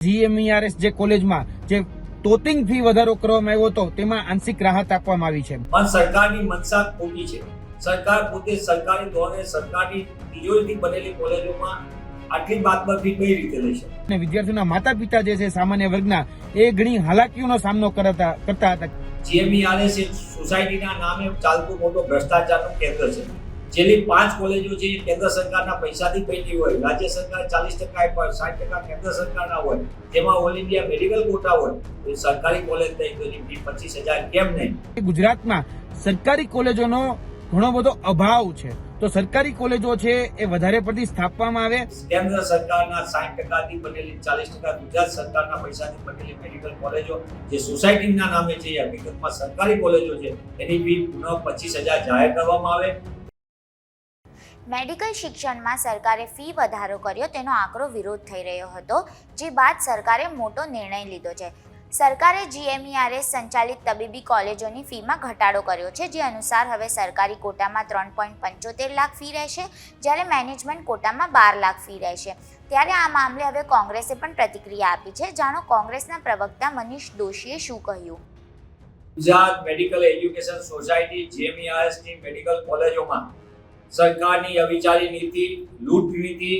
GMERS જે કોલેજમાં જે ટોટિંગ ફી વધારો કરવામાં આવ્યો હતો તેમાં આંશિક રાહત આપવામાં આવી છે, પણ સરકારની મનસા ખોટી છે। સરકાર પોતે સરકારી ધોરણે સરકારી તિજોરીથી બનેલી કોલેજોમાં આટલી બાદબાર ફી કઈ રીતે લઈ શકે? અને વિદ્યાર્થીઓના માતા પિતા જે છે સામાન્ય વર્ગના એ ઘણી હાલાકીઓનો સામનો કરતા હતા। જીએમઈઆરએસ એ સોસાયટીના નામે ચાલતું મોટો ભ્રષ્ટાચારનું કેન્દ્ર છે। છેલ્લી 5 કોલેજો છે કેન્દ્ર સરકારના પૈસાથી બની હોય, રાજ્ય સરકાર 40% આપે, 60% કેન્દ્ર સરકારના હોય, જેમાં ઓલ ઇન્ડિયા મેડિકલ કોટા હોય, તો સરકારી કોલેજ થઈ તો એની ફી 25,000 કેમ નહીં? ગુજરાતમાં સરકારી કોલેજોનો ઘણો બધો અભાવ છે, તો સરકારી કોલેજો છે એ વધારે પડતી સ્થાપવામાં આવે। કેન્દ્ર સરકારના 60%થી બનેલી 40% ગુજરાત સરકારના પૈસાથી બનેલી મેડિકલ કોલેજો જે સોસાયટીના નામે છે એ હકીકતમાં સરકારી કોલેજો છે, એની ફી પુનઃ 25,000 જાહેર કરવામાં આવે। મેડિકલ શિક્ષણમાં સરકારે ફી વધારો કર્યો તેનો આકરો વિરોધ થઈ રહ્યો હતો, જે બાદ સરકારે મોટો નિર્ણય લીધો છે। સરકારે જીએમઈઆરએસ સંચાલિત તબીબી કોલેજોની ફીમાં ઘટાડો કર્યો છે, જે અનુસાર હવે સરકારી કોટામાં 3.75 લાખ ફી રહેશે, જ્યારે મેનેજમેન્ટ કોટામાં 12 લાખ ફી રહેશે। ત્યારે આ મામલે હવે કોંગ્રેસે પણ પ્રતિક્રિયા આપી છે। જાણો કોંગ્રેસના પ્રવક્તા મનીષ દોશીએ શું કહ્યું। ગુજરાત મેડિકલ એજ્યુકેશન સોસાયટી જીએમઈઆરએસની મેડિકલ કોલેજોમાં સરકારની અવિચારી નીતિ, લૂંટ નીતિ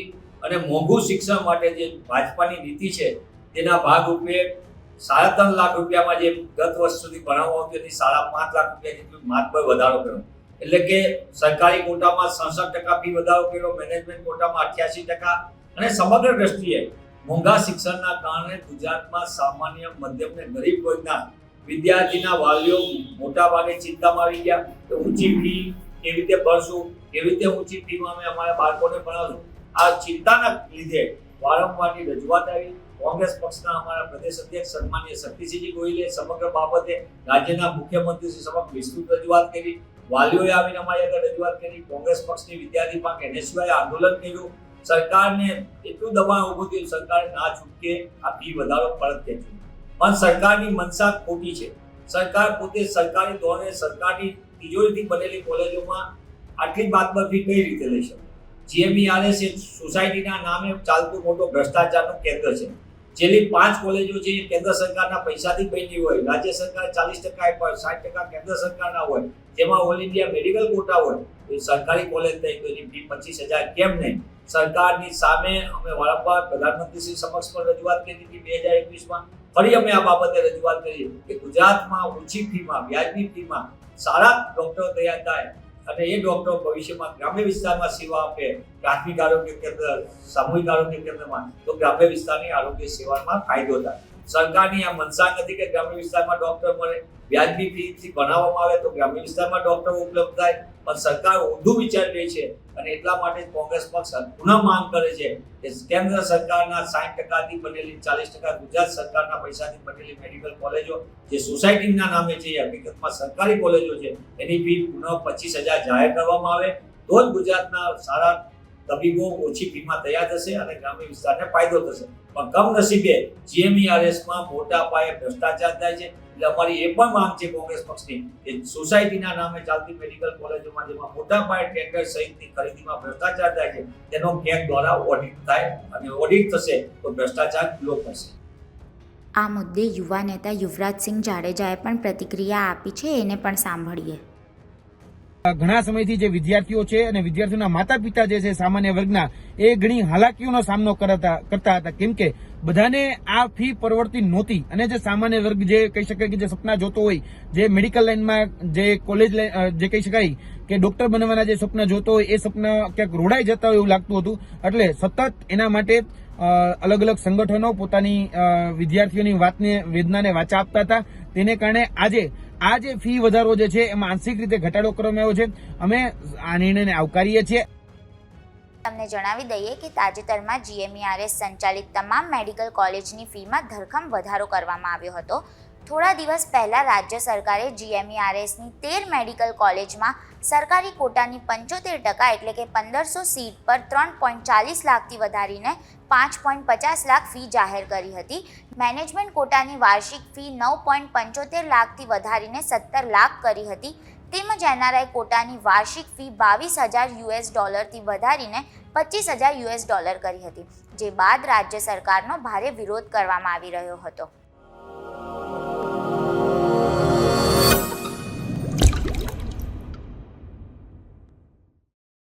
અને મોંઘું શિક્ષણ માટે જે ભાજપાની નીતિ છે તેના ભાગરૂપે 3.5 લાખ રૂપિયામાં જે ગત વર્ષ સુધી ભણાવવામાં આવતી હતી 5.5 લાખ રૂપિયા જેટલું માતબર વધારો કર્યો, એટલે કે સરકારી કોટામાં 66% ફી વધારો કર્યો, મેનેજમેન્ટ કોટામાં 88% અને સમગ્ર દ્રષ્ટિએ મોંઘા શિક્ષણના કારણે ગુજરાતમાં સામાન્ય મધ્યમ અને ગરીબ વર્ગના વિદ્યાર્થીના વાલીઓ મોટા ભાગે ચિંતામાં આવી ગયા કે ઊંચી ફી કેવી રીતે ભરશું, કેવી રીતે ઊંચી ફીમાં અમે અમારા બાળકોને ભણાવશું। આ ચિંતાના લીધે વારંવારની રજૂઆત આવી। કોંગ્રેસ પક્ષના અમારા પ્રદેશ અધ્યક્ષ સન્માનીય શક્તિસિંહજી ગોહિલે સમગ્ર બાબતે રાજ્યના મુખ્યમંત્રીશ્રી સમક્ષ વિસ્તૃત રજૂઆત કરી, વાલીઓએ આવીને અમારી આગળ રજૂઆત કરી, કોંગ્રેસ પક્ષની વિદ્યાર્થી પાંખ એનએસયુએ આંદોલન કર્યું। સરકારને એટલું દબાણ ઊભું થયું, સરકારે ના છૂટકે આ ફી વધારો પરત ખેંચ્યો, પણ સરકારની મનસા ખોટી છે। સરકાર પોતે સરકારી ધોરણે સરકારી તિજોરીથી બનેલી કોલેજોમાં આટલી બાદબાર ફી કઈ રીતે લઈ શકે? જીએમઈઆરએસ એ સોસાયટીના નામે ચાલતું મોટો ભ્રષ્ટાચારનું કેન્દ્ર છે। છેલ્લી 5 કોલેજો છે કેન્દ્ર સરકારના પૈસાથી બની હોય, રાજ્ય સરકાર 40% આપે, 60% કેન્દ્ર સરકારના હોય, જેમાં ઓલ ઇન્ડિયા મેડિકલ કોટા હોય, તો સરકારી કોલેજ થઈ તો એની ફી 25,000 કેમ નહીં? સરકારની સામે અમે વારંવાર પ્રધાનમંત્રીશ્રી સમક્ષ પણ રજૂઆત કરી હતી 2021માં। ફરી અમે આ બાબતે રજૂઆત કરી કે ગુજરાતમાં ઓછી ફીમાં, વ્યાજબી ફીમાં સારા ડોક્ટરો તૈયાર થાય અને એ ડોક્ટરો ભવિષ્યમાં ગ્રામ્ય વિસ્તારમાં સેવા આપે, પ્રાથમિક આરોગ્ય કેન્દ્ર, સામૂહિક આરોગ્ય કેન્દ્રમાં, તો ગ્રામ્ય વિસ્તારની આરોગ્ય સેવામાં ફાયદો થાય। સરકારની આ મનસા નથી કે ગ્રામ્ય વિસ્તારમાં ડોક્ટર મળે, વ્યાજબી ફીથી ભણાવવામાં આવે તો ગ્રામ્ય વિસ્તારમાં ડોક્ટરો ઉપલબ્ધ થાય, પણ સરકાર ઊંધું વિચારી રહી છે અને એટલા માટે કોંગ્રેસ પક્ષ પુનઃ માંગ કરે છે કે કેન્દ્ર સરકારના 60%થી બનેલી 40% ગુજરાત સરકારના પૈસાથી બનેલી મેડિકલ કોલેજો જે સોસાયટીના નામે છે એ હકીકતમાં સરકારી કોલેજો છે, એની ફી પુનઃ 25,000 જાહેર કરવામાં આવે તો જ ગુજરાતના સારા તબીબો ઓછી ફીમાં તૈયાર થશે અને ગ્રામ્ય વિસ્તારને ફાયદો થશે। પણ કમનસીબે જીએમઈઆરએસમાં મોટા પાયે ભ્રષ્ટાચાર થાય છે। એટલે અમારી એ પણ માંગ છે કોંગ્રેસ પક્ષની કે સોસાયટીના નામે ચાલતી મેડિકલ કોલેજોમાં જેમાં મોટા પાયે ટેન્ડર સહિતની ખરીદીમાં ભ્રષ્ટાચાર થાય છે તેનો કેગ દ્વારા ઓડિટ થાય અને ઓડિટ થશે તો ભ્રષ્ટાચાર ખુલ્લો થશે। આ મુદ્દે યુવા નેતા યુવરાજસિંહ જાડેજાએ પણ પ્રતિક્રિયા આપી છે, એને પણ સાંભળીએ। ઘણા સમયથી જે વિદ્યાર્થીઓ છે અને વિદ્યાર્થીઓના માતા પિતા જે છે સામાન્ય વર્ગના એ ઘણી હાલાકીઓનો સામનો કરતા હતા, કેમ કે બધાને આ ફી પરવડતી નહોતી અને જે સામાન્ય વર્ગ જે કહી શકાય કે જે સપના જોતો હોય, જે મેડિકલ લાઈનમાં જે કોલેજ જે કહી શકાય કે ડોક્ટર બનવાના જે સપના જોતો હોય એ સપના ક્યાંક રોડાઈ જતા હોય એવું લાગતું હતું। એટલે સતત એના માટે અલગ અલગ સંગઠનો પોતાની વિદ્યાર્થીઓની વાતને વેદનાને વાચા આપતા હતા। તેને કારણે આ જે ફી વધારો જે છે એમાં આંશિક રીતે ઘટાડો કરવામાં આવ્યો છે। અમે આ નિર્ણયને આવકારીએ છીએ। તમને જણાવી દઈએ કે તાજેતરમાં જીએમઈઆરએસ સંચાલિત તમામ મેડિકલ કોલેજની ફીમાં ધરખમ વધારો કરવામાં આવ્યો હતો। થોડા દિવસ પહેલા રાજ્ય સરકારે જીએમઈઆરએસની 13 મેડિકલ કોલેજમાં સરકારી કોટાની 75% એટલે કે 1500 સીટ પર 3.40 લાખથી વધારીને 5.50 લાખ ફી જાહેર કરી હતી। મેનેજમેન્ટ કોટાની વાર્ષિક ફી 9.75 લાખથી વધારીને 17 લાખ કરી હતી। તેમજ એનઆરઆઈ કોટાની વાર્ષિક ફી $22,000 થી વધારીને $25,000 કરી હતી। જે બાદ રાજ્ય સરકારનો ભારે વિરોધ કરવામાં આવી રહ્યો હતો.